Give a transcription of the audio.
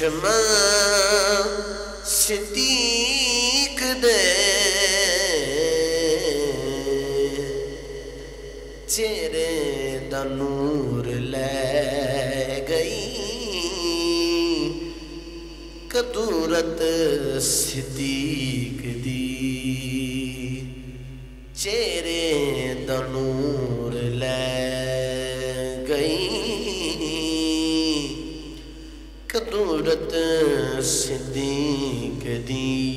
چشمہ صدیق دے چہرے دا نور لے گئی قدورت صدیق دی چہرے دا نور لے گئی قدورت صدیق دی